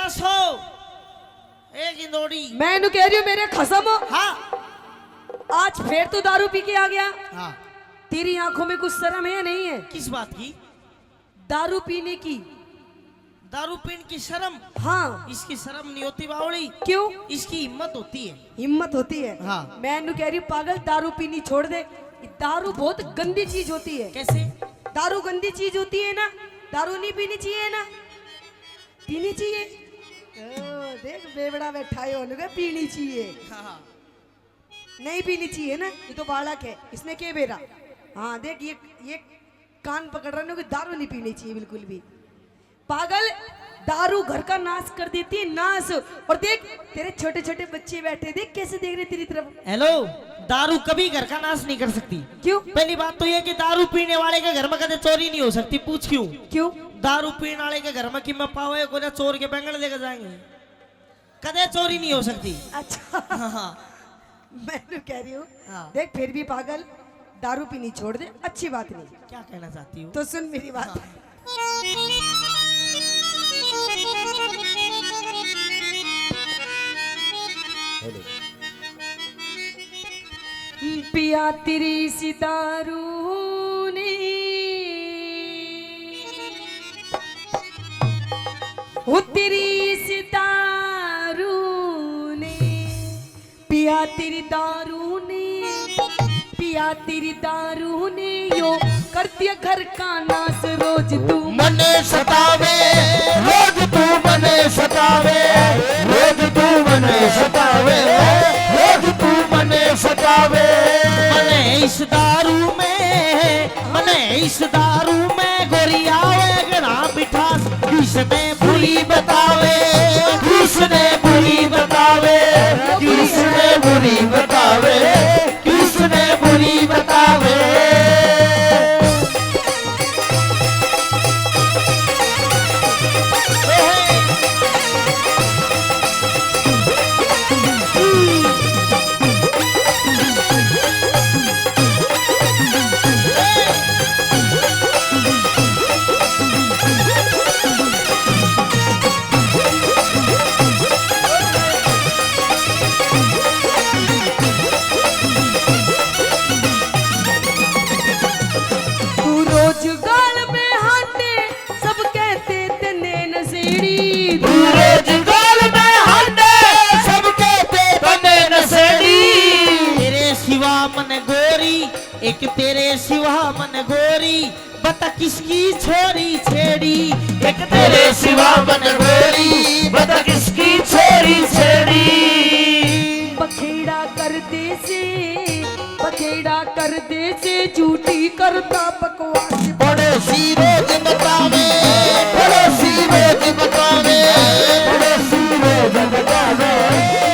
सो एक इंदौड़ी। मैं इन्हें कह रही हूँ मेरे खसम हाँ आज फिर तो दारू पी के आ गया। हाँ। तेरी आंखों में कुछ शर्म है या नहीं है? किस बात की? दारू पीने की। दारू पीने की शर्म? हाँ। इसकी शर्म नहीं होती बावड़ी। क्यों? इसकी हिम्मत होती है। हिम्मत होती है? हाँ। मैं इन्हें कह रही हूँ पागल दारू पीनी छोड़ दे। दारू बहुत गंदी चीज होती है। कैसे? दारू गंदी चीज होती है ना, दारू नहीं पीनी चाहिए ना, पीनी चाहिए। ओ, देख बेवड़ा बैठा है उन्होंने पीनी चाहिए। हाँ। नहीं पीनी चाहिए ना, ये तो बालक है, इसने क्या बेरा। हाँ देख ये कान पकड़ रहे हैं, दारू नहीं पीनी चाहिए बिल्कुल भी। पागल दारू घर का नाश कर देती है, नाश। और देख तेरे छोटे छोटे बच्चे बैठे, देख कैसे देख रहे तेरी तरफ। हेलो, दारू कभी घर का नाश नहीं कर सकती। क्यों? पहली बात तो ये कि दारू पीने वाले के घर में कदे चोरी नहीं हो सकती। पूछ क्यों? क्यों? दारू पीने वाले के घर में कि मैं पावे को ना चोर के बैंगन लेकर जाएंगे, कदे चोरी नहीं हो सकती। अच्छा। हाँ। मैं तो कह रही हूँ हाँ। देख फिर भी पागल दारू पीनी छोड़ दे, अच्छी बात नहीं। क्या कहना चाहती हूँ? तो सुन मेरी बात। हाँ। पिया तेरी सी दारू ने वो तेरी सी दारू ने, पिया तेरी दारू ने, पिया तेरी दारू ने यो कर दिया घर का नाश। रोज तू मने सतावे, रोज तू मने सतावे, रोज तू मने सतावे, रोज तू मने सतावे। मने इस दारू में, मने इस दारू में गोरियावे गना बिठास। किसने बुरी बतावे, किसने बुरी बतावे, किसने बुरी बतावे, किसने बुरी बतावे। तू रोज गाल में हाथे सब कहते तेने नशेड़ी। तू रोज गाल में हाथे सब कहते बने नशेड़ी। तेरे सिवा मन गोरी, एक तेरे सिवा मन गोरी, बता किसकी छोरी छेड़ी। एक तेरे सिवा मन गोरी, बता किसकी छोरी छेड़ी। बखेड़ा कर दे से, बखेड़ा कर दे से झूठी करता बकवास। पड़ोसी रोज बतावे, पड़ोसी रोज बतावे, पड़ोसी रोज बतावे,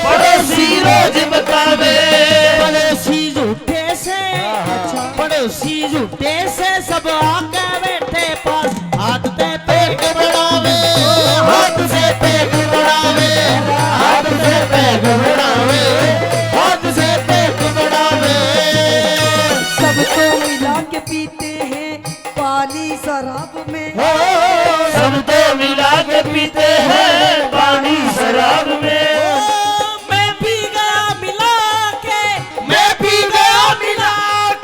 पड़ोसी रोज बतावे। पड़ोसी झूठे से, पड़ोसी झूठे से सब आके बैठे पास। हाथ पे पेट बढ़ावे, हाथ से पेट बढ़ावे, हाथ से पेट बढ़ावे, हाथ से पेट बढ़ावे। सबको मिला के पीते हैं पानी शराब में। हो सबको मिला के पीते हैं पानी शराब में। मैं पी गया मिला के, मैं पी गया मिला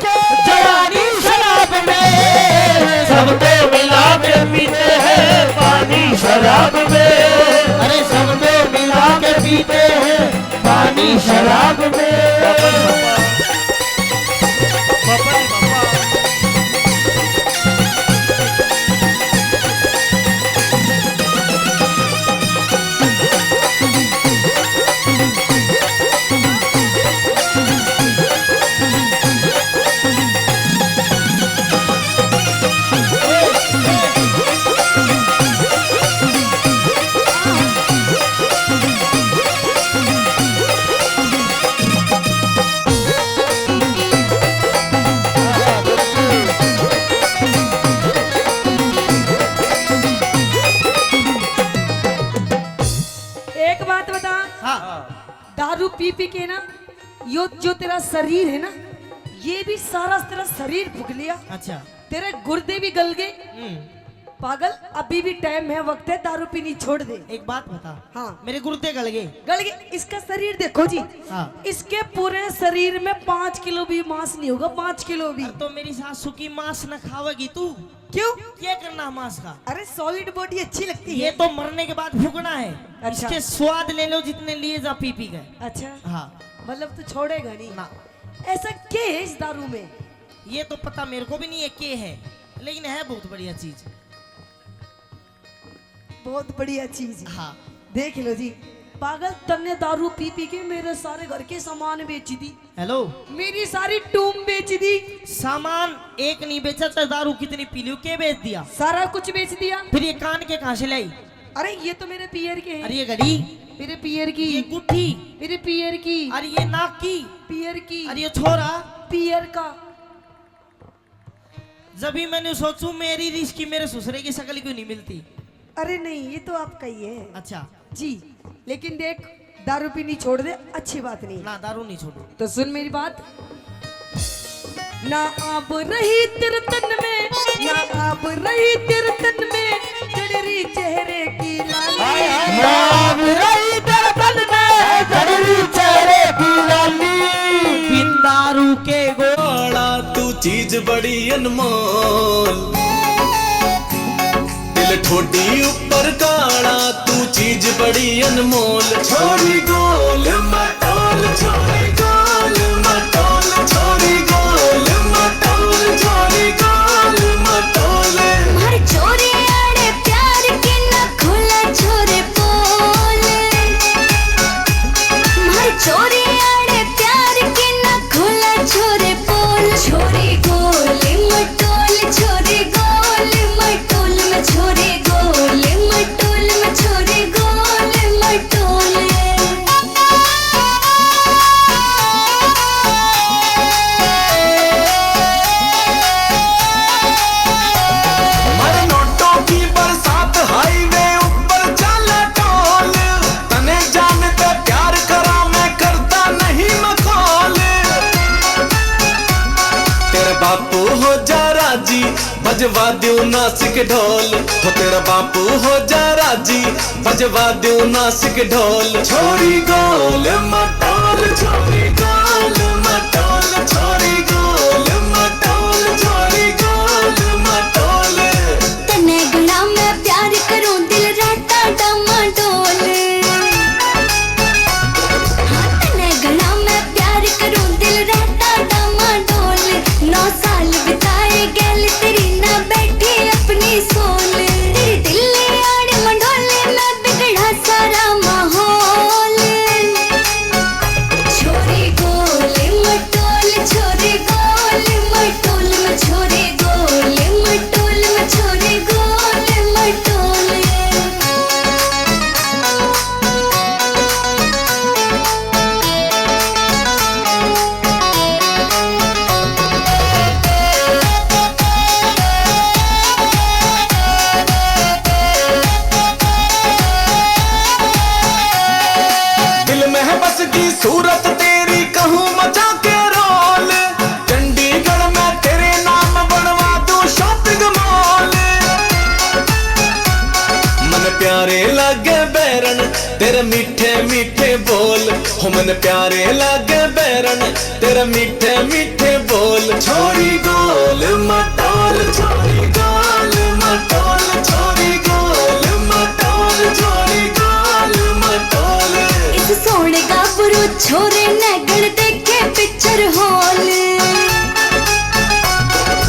के जवानी शराब में। सबको मिला के पीते हैं पानी शराब में। अरे सबको मिला के पीते हैं पानी शराब में। एक बात बता, हाँ दारू पी पी के ना यो जो तेरा शरीर है ना, ये भी सारा तेरा शरीर फूक लिया। अच्छा। तेरे गुर्दे भी गल गए पागल अभी भी टाइम है, वक्त है, दारू पीनी छोड़ दे। एक बात बता। हाँ। मेरे गुर्दे गल गए। गल गए। इसका शरीर देखो जी। हाँ। इसके पूरे शरीर में 5 किलो भी मांस नहीं होगा, 5 किलो भी। तो मेरी सासू की मांस न खावेगी तू? क्यों? क्या करना मांस का? अरे सॉलिड बॉडी अच्छी लगती ये है। तो मरने के बाद फूकना है। अच्छा। इसके स्वाद ले लो जितने लिए जा पी पी गए। अच्छा, हाँ। मतलब तू छोड़ेगा नहीं ना। ऐसा क्या है इस दारू में? ये तो पता मेरे को भी नहीं है क्या है, लेकिन है बहुत बढ़िया चीज। बहुत बढ़िया चीज। हाँ। देख लो जी, पागल तन्ने दारू पी पी के मेरे सारे घर के सामान बेच दी, हेलो। मेरी सारी टूम बेच दी, सामान एक नहीं बेचा, चाहे दारू कितनी पी ली, क्या बेच दिया? सारा कुछ बेच दिया। फिर ये कान के कहां से लाई? अरे ये तो मेरे पियर के हैं। अरे ये घड़ी, मेरे पियर की, ये गुट्ठी, मेरे पियर की, अरे ये नाक की, पियर की, अरे ये छोरा। पियर का। जब भी मैंने सोचू मेरी रिश्क की मेरे ससुरे की शक्ल क्यों नहीं मिलती? अरे नहीं, ये तो आपका ही है अच्छा। जी। लेकिन देख, दारू पीनी छोड़ दे, अच्छी बात नहीं। ना दारू नहीं छोड़ू। तो सुन मेरी बात। ना आप रही तेरे तन में, ना आप रही तेरे तन में, जड़री चेहरे की लाली। नाम रही तेरे तन में जड़री चेहरे की लाली। बिन दारू के गोला तू चीज बड़ी अनमोल, दिल ठोडी ऊपर काला तू चीज बड़ी अनमोल। छोरी गोल मटोल, छोरी गोल मटोल, छोरी गोल मटोल, छोरी गोल मटोल। हर छोरे आड़े प्यार के न खुला छोरे बोल, हर छोरे आड़े प्यार के न खुला छोरे बोल। छोरी गोल मटोल, छोरी गोल मटोल, मैं छोरी गोल मटोल, मैं छोरी गोल मटोल। मर नोटों की बरसात हाईवे ऊपर चला टोल, तने जानते प्यार करा मैं करता नहीं मखौल। तेरे बापू हो जा राजी बजवा दूं नासिक ढोल, हो तेरा बापू हो जा राजी बजवा दूं नासिक ढोल। छोरी गोल मटोल, छोरी गोल मटोल, छोरी गोल मटोल, छोरी गोल मटोल। तने गुलाम मैं प्यार करूं दिल रहता डमाडोल, हाँ तने गुलाम मैं प्यार करूं दिल रहता डमाडोल। 9 साल बिताए गैल तेरी ना बैठी अपनी सोल, तेरे दिल आड़े मंडोले मैं बिगड़ा सारा माहौल। छोरी गोल मटोल, छोरी गोल मटोल, मैं छोरी गोल मटोल, मैं छोरी गोल मटोल। दिल में है बस की सूरत तेरी कहूँ मचा के रोल, चंडीगढ़ में तेरे नाम बनवा दूं शॉपिंग मॉल। मन प्यारे लागे बैरन तेरे मीठे मीठे बोल, हो मन प्यारे लागे बैरन तेरे मीठे मीठे बोल। छोरी गोल मटोल, छोरी गोल मटोल, छोरी गोल मटोल, छोरी गोल मटोल। इस सोने गाभरू छोरे नगड़ देखे पिक्चर हॉल,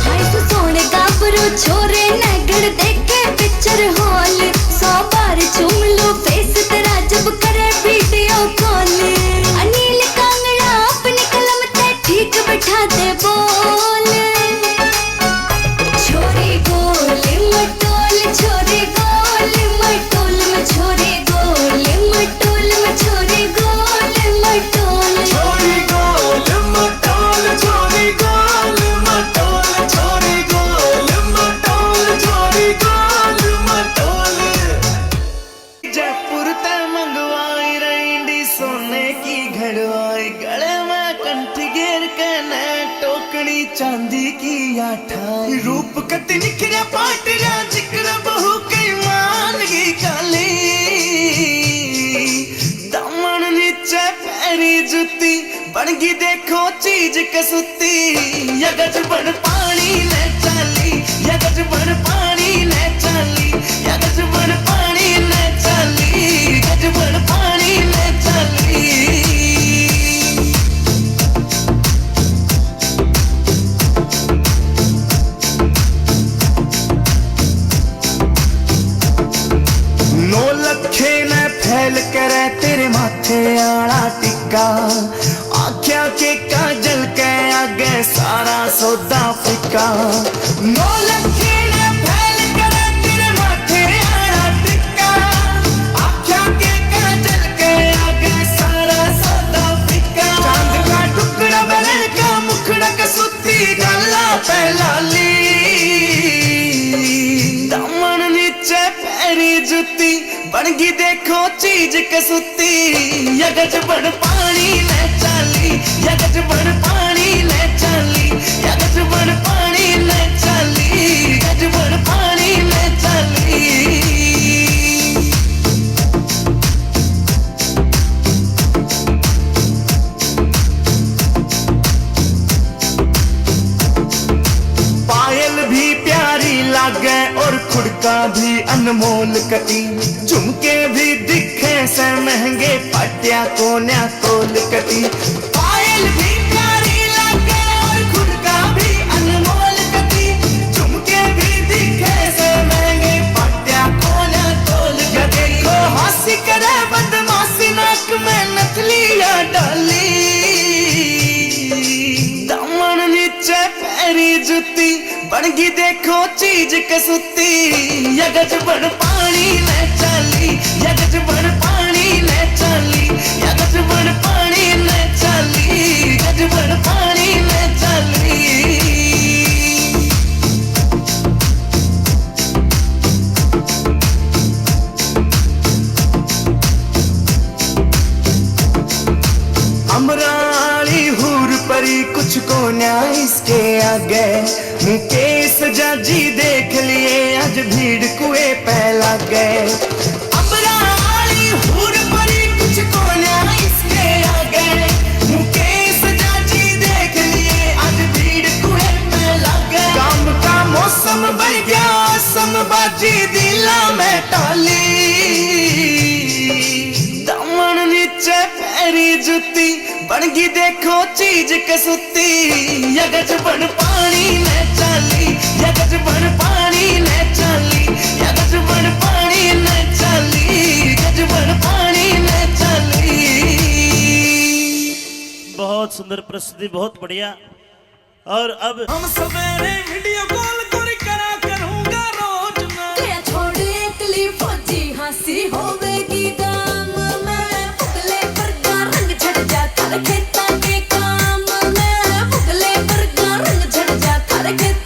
हाँ इस सोने गाभरू छोरे नगड़ देखे पिक्चर हॉल। 100 बार चूम लो फेस तेरा जब करे वीडियो कॉल। अनिल कांगड़ा अपनी कलम ते ठीक बैठा दे बोल। छोरी गोल मटोल, छोरी गोल मटोल, मैं छोरी गोल मटोल, मैं छोरी गोल मटोल। छोरी कड़ी चांदी की आठाई रूप कति निखरा पाटरा जिक्र बहु कई मान की काली दामन नीचे पैरी जुती बनगी देखो चीज कसुती यगज बन पानी ले चाली यगज बन पानी ले चाली यगज बन पानी ले चाली यगज बन पानी ले चाली नौ लखे ने फैल करे तेरे माथे आला टिक्का आख्या के काजल के आगे सारा सौदा फिका नौ लखे ने फैल करे तेरे माथे आला टिक्का आख्या के काजल के आगे सारा सौदा फिका चांद का टुकड़ा बलन का मुखड़ा कसूती गला पहलाली दामन नीचे पैरी जुती बनगी देखो चीज कसुती यगज बन पानी ले चाली यगज बन पानी ले चाली यगज बन पानी ले चाली यगज बन पानी ले चाली पायल भी प्यारी लागे और खुड़का भी अनमोल कटी झुमके भी दिखे से महंगे पाटिया कोन्या तोल कटी पायल भी प्यारी लागे और खुड़का भी अनमोल कटी झुमके भी दिखे से महंगे पाटिया कोन्या तोल कटी देखो हंसी करे बदमाशी नाक में नथलियां डाली दामन नीचे पैरी जुती बनगी देखो चीज कसुती यगज बन पानी ले चाली यगज बन पानी ले चाली यगज बन पानी ले चाली यगज बन पानी ले चाली अमराली हूर परी कुछ को न्याय इसके आगे मुकेश जाजी देख लिए आज भीड़ कुए पहला गए अमराली हूर परी कुछ को न्याय इसके आगे मुकेश जाजी देख लिए आज भीड़ कुए पहला गए काम का मौसम बन गया समबाजी दिला में टाली दामन नीचे पैरी जुती बनगी देखो चीज कसुती यगज बन पानी ले चाली यगज बन पानी ले चाली यगज बन पानी ले चाली यगज बन पानी ले चाली बहुत सुंदर प्रस्तुति, बहुत बढ़िया। और अब हम सवेरे वीडियो कॉल करा करूंगा रोज मैं तेरा छोड़ एकली फौजी हंसी होवेगी दाम में पुगले पर का रंग छट जाता खेता के काम में पुगले पर का रंग छट जाता खेता